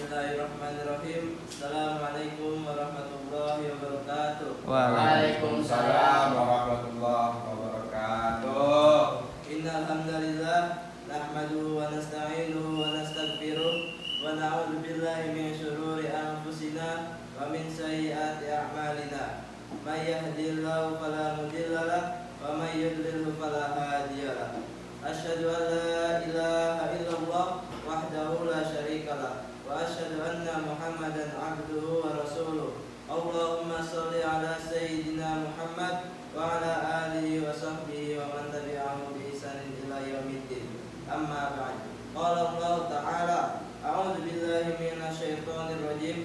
Bismillahirrahmanirrahim. Assalamualaikum warahmatullahi wabarakatuh. Waalaikumsalam warahmatullahi wabarakatuh. Innal hamdalillah nahmaduhu wa nasta'inuhu wa nastaghfiruh wa na'udzu billahi min syururi anfusina wa min sayyiati a'malina. May yahdihillahu fala mudilla lahu wa may yudlilhu fala hadiya lahu. Asyhadu an la ilaha illallah wahdahu la syarika lahu wa asyhadu anna Muhammadan abduhu wa rasuluh. Allahumma shalli ala sayyidina Muhammad wa ala alihi wa sahbihi wa man tabi'ahum bi ihsanin ila yaumiddin. Amma ba'd. Qala Allah ta'ala, a'udzu billahi minasy syaithanir rajim.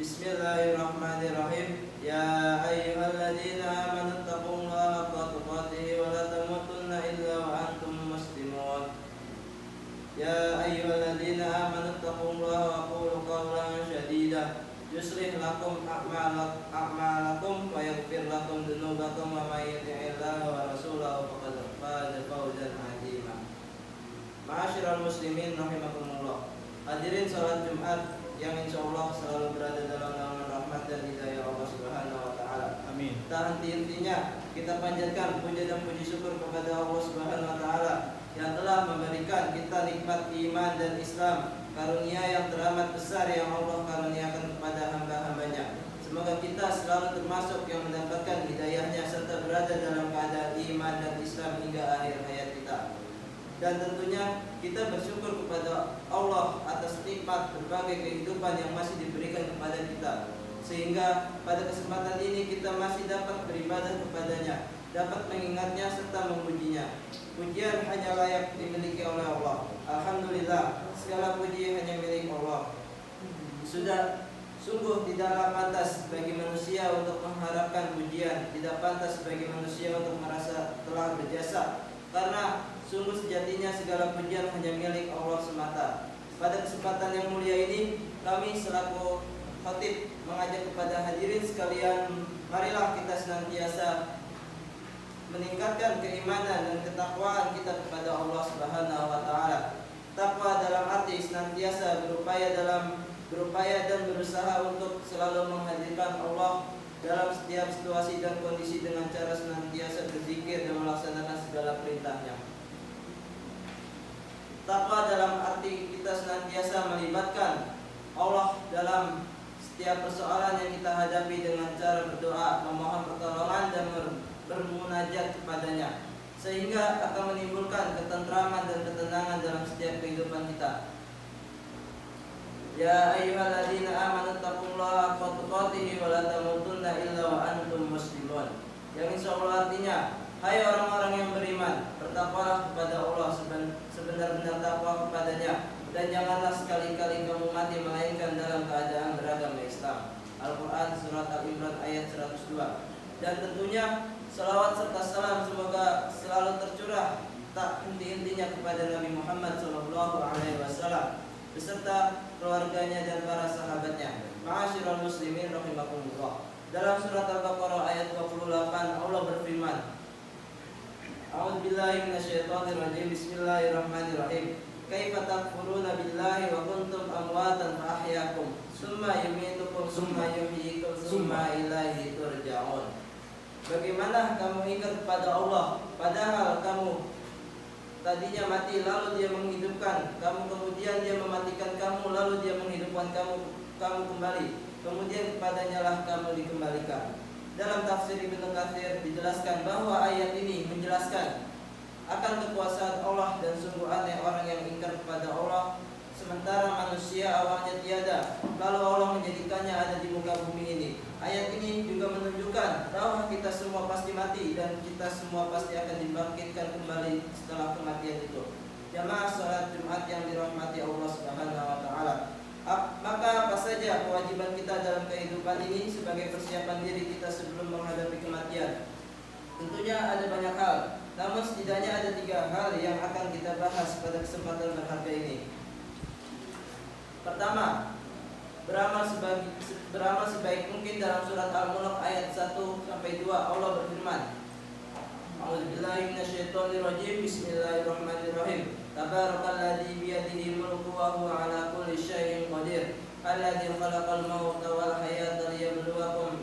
Bismillahirrahmanirrahim. Ya ayyuhalladzina amanu taqullaha haqqa tuqatih wa la tamutunna illa wa antum muslimun. Ya ayyuhalladzina amanu taqullaha wa qulu qawlan sadida yuslih lakum a'malakum wa yaghfir lakum dzunubakum wa may yuti'illaha wa rasulahu faqad faza fawzan 'azima. Ma'asyiral muslimin rahimakumullah. Hadirin salat Jumat yang insyaallah selalu berada dalam naungan rahmat dan hidayah Allah Subhanahu wa taala. Amin. Tak henti-hentinya kita panjatkan puja dan puji syukur kepada Allah Subhanahu wa taala yang telah memberikan kita nikmat iman dan Islam, karunia yang teramat besar yang Allah karuniakan kepada hamba-hambanya. Semoga kita selalu termasuk yang mendapatkan hidayahnya serta berada dalam keadaan iman dan Islam hingga akhir hayat kita. Dan tentunya kita bersyukur kepada Allah atas nikmat berbagai kehidupan yang masih diberikan kepada kita, sehingga pada kesempatan ini kita masih dapat beribadah kepadanya, dapat mengingatnya serta memujinya. Pujian hanya layak dimiliki oleh Allah. Alhamdulillah, segala puji hanya milik Allah. Sungguh tidaklah pantas bagi manusia untuk mengharapkan pujian, tidak pantas bagi manusia untuk merasa telah berjasa, karena sungguh sejatinya segala pujian hanya milik Allah semata. Pada kesempatan yang mulia ini, kami selaku khatib mengajak kepada hadirin sekalian, marilah kita senantiasa meningkatkan keimanan dan ketakwaan kita kepada Allah Subhanahu wa taala. Takwa dalam arti senantiasa berupaya dan berusaha untuk selalu menghadirkan Allah dalam setiap situasi dan kondisi dengan cara senantiasa berzikir dan melaksanakan segala perintahnya. Takwa dalam arti kita senantiasa melibatkan Allah dalam setiap persoalan yang kita hadapi dengan cara berdoa, memohon pertolongan dan bermunajat kepadanya, sehingga akan menimbulkan ketentraman dan ketenangan dalam setiap kehidupan kita. Ya ayyuhalladzina amanu taqullaha haqqa tuqatih wa la tamutunna illa wa antum muslimun. Yang insyaallah artinya, hai orang-orang yang beriman, bertakwalah kepada Allah sebenar-benar takwa kepadanya, dan janganlah sekali-kali kamu mati melainkan dalam keadaan beragama Islam. Al-Quran surat Al-Imran ayat 102. Dan tentunya salawat serta salam semoga selalu tercurah tak henti-hentinya kepada Nabi Muhammad SAW beserta keluarganya dan para sahabatnya. Ma'asyiral muslimin rahimakumullah. Dalam surat Al-Baqarah ayat 28 Allah berfirman, A'udzubillahi minasyaitonir rajim. Bismillahirrahmanirrahim. Kaifa takfuruna billahi wa kuntum amwatan fa ahyaakum tsumma yumitukum tsumma yuhyikum tsumma ilaihi turja'un. Bagaimana kamu ingat kepada Allah padahal kamu tadinya mati lalu dia menghidupkan kamu, kemudian dia mematikan kamu lalu dia menghidupkan kamu kembali, kemudian kepadanya lah kamu dikembalikan. Dalam tafsir Ibnu Katsir dijelaskan bahwa ayat ini menjelaskan akan kekuasaan Allah dan sungguh aneh orang yang ingkar kepada Allah sementara manusia awalnya tiada lalu Allah menjadikannya ada di muka bumi ini. Ayat ini juga menunjukkan bahwa kita semua pasti mati dan kita semua pasti akan dibangkitkan kembali setelah kematian itu. Jamaah salat Jumat yang dirahmati Allah Subhanahu wa taala. Maka apa saja kewajiban kita dalam kehidupan ini sebagai persiapan diri kita sebelum menghadapi kematian? Tentunya ada banyak hal, namun setidaknya ada 3 hal yang akan kita bahas pada kesempatan berharga ini. Pertama, beramal sebaik mungkin. Dalam surat Al-Mulk ayat 1-2 Allah berfirman, A'udzubillahi minasyaitonir rajim. Bismillahirrahmanirrahim. Tabarakalladzi biyadihi mulku wa huwa ala kulli syai'in alladzi khalaqal mauta wal hayata liyabluwakum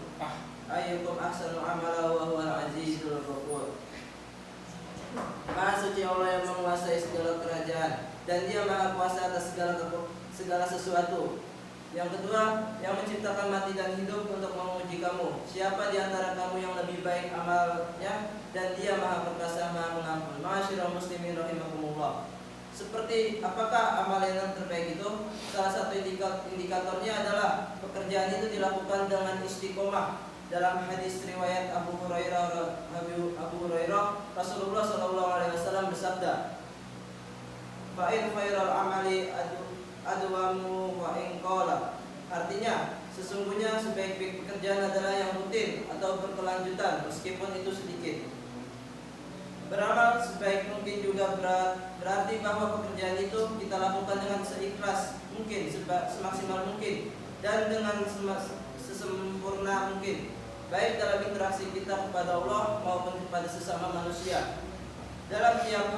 ayyukum ahsanu amala wa huwal azizul ghafur. Maha suci Allah yang menguasai segala kerajaan dan Dia maha kuasa atas segala sesuatu. Yang kedua, yang menciptakan mati dan hidup untuk menguji kamu. Siapa di antara kamu yang lebih baik amalnya, dan Dia maha perkasa, maha pengampun. Ma'asyiral muslimin rahimakumullah. Seperti apakah amalan yang terbaik itu? Salah satu indikatornya adalah pekerjaan itu dilakukan dengan istiqomah. Dalam hadis riwayat Abu Hurairah, Rasulullah SAW bersabda, "Fa'in khairal amali adwamu wa in qala." Artinya, sesungguhnya sebaik-baik pekerjaan adalah yang rutin atau berkelanjutan meskipun itu sedikit. Beramal sebaik mungkin juga berarti bahwa pekerjaan itu kita lakukan dengan seikhlas mungkin, semaksimal mungkin, dan dengan sesempurna mungkin, baik dalam interaksi kita kepada Allah maupun kepada sesama manusia. Dalam tiap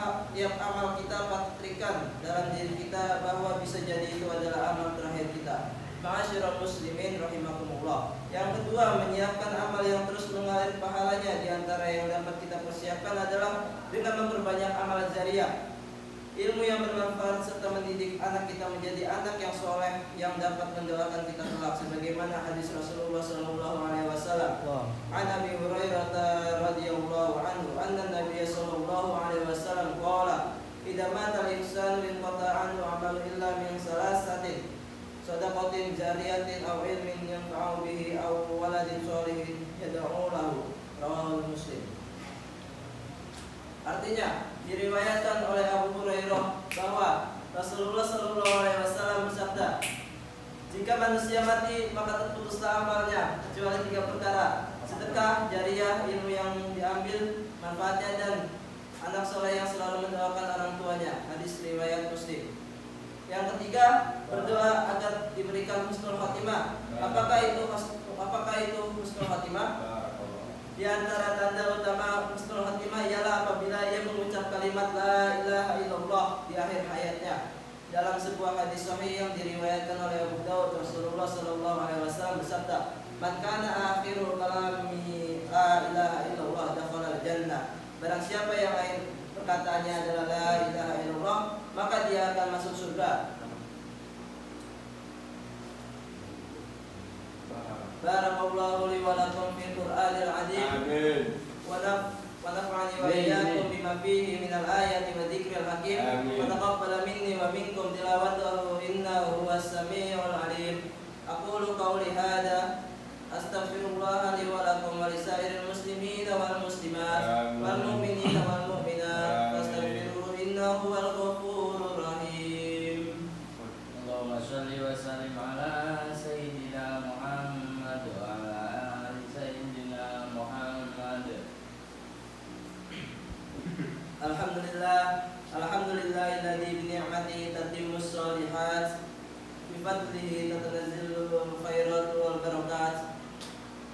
amal kita patrikan dalam diri kita bahwa bisa jadi itu adalah amal terakhir kita. Ma'asyiral muslimin rahimakumullah. Yang kedua, menyiapkan amal yang terus mengalir pahalanya. Di antara yang dapat kita persiapkan adalah dengan memperbanyak amal jariah, ilmu yang bermanfaat, serta mendidik anak kita menjadi anak yang soleh yang dapat mendoakan kita kelak, sebagaimana hadis Rasulullah SAW. An Abi Hurairah radhiyallahu anhu anna Nabiy sallallahu alaihi wasallam qala, "Idza mata al-insanu inqata anhu 'amalu illa min salasatin, sadaqatin jariyatin aw ilmin yanfa'u bihi aw waladin sholihin yad'u lahu." Rawahu Muslim. Artinya, diriwayatkan oleh Abu Hurairah bahwa Rasulullah SAW bersabda, "Jika manusia mati maka terputuslah amalnya kecuali 3 perkara: sedekah jariah, ilmu yang diambil manfaatnya, dan anak soleh yang selalu mendoakan orang tuanya." Hadis riwayat Muslim. Yang ketiga, berdoa agar diberikan husnul khatimah. Apakah itu husnul khatimah? Di antara tanda utama husnul khatimah ialah apabila ia mengucap kalimat la ilaha illallah di akhir hayatnya. Dalam sebuah hadis sahih yang diriwayatkan oleh Abu Daud, Rasulullah SAW bersabda, "Man kana akhiru kalami la ilaha illallah dakhala al-jannah." Barang siapa yang akhir perkataannya adalah la ilaha illallah, maka dia akan masuk surga. Barakallahu li wa lakum fil Qur'anil 'azim. Amin. Wa nafa'ani wa iyyakum bima fihi minal ayati wa dzikril hakim. Wa taqabbal minni wa minkum tilawatahu innahu huwas samiul 'alim. Aqulu qawli hadza astaghfirullah li wa lakum wa lisairil muslimin wal muslimat wal mu'minin wal mu'minat fastaghfiruhu innahu huwal ghafurur rahim. Allahumma shalli wa sallim ala sayyidina Muhammad wa ala ali sayyidina Muhammad. Alhamdulillahilladzi bi ni'matihi tatimmus shalihat, bi fadlihi tatanazzalul khairat wal barakat,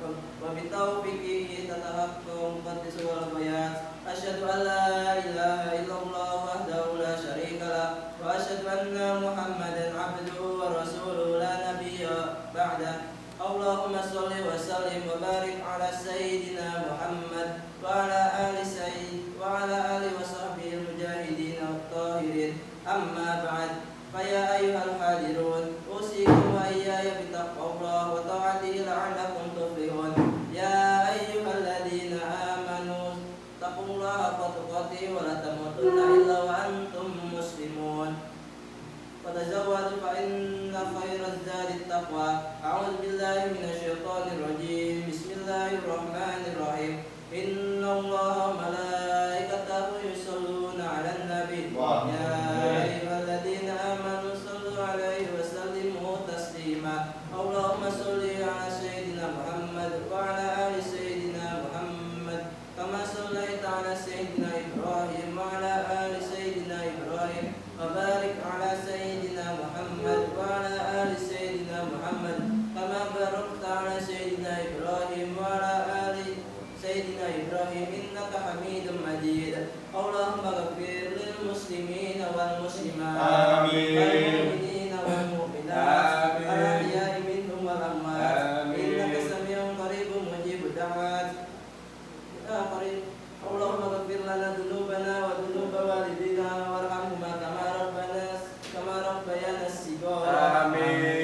wa bi taufiqihi tatahaqqaqu muqaddisu wal bayat. Asyhadu an la ilaha illallah wahdahu la syarika lah, wa asyhadu anna Muhammadan abduhu wa rasuluhu la nabiyya ba'da. Allahumma sholli wa sallim wa barik ala sayyidina Muhammad wa ala ali wa sahbihi al-mujahidin at-tahirin. Amma ba'd, fa ya ayyuhal hadirun, usikum wa iyaya bi taqwallah wa ta'atihi la'allakum tuflihun. Ya ayyuhalladzina amanu taqullaha haqqa tuqatih wa la tamutunna illa wa antum muslimun. Fatazawwadu fa inna khairaz zadi taqwa. A'udzu billahi minasyaitonir rajim. Bismillahirrahmanirrahim. Innallaha wa malaikatahu yusholluna 'alan nabi. Ya ayyuhalladzina amanu shallu 'alaihi wa sallimu taslima. Allahumma shalli 'ala sayyidina Muhammad wa 'ala ali sayyidina Muhammad kama shallaita 'ala sayyidina Ibrahim wa 'ala ali sayyidina Ibrahim. Wa barik 'ala sayyidina Muhammad wa 'ala ali sayyidina Muhammad kama barakta 'ala sayyidina بيان السجارة آمين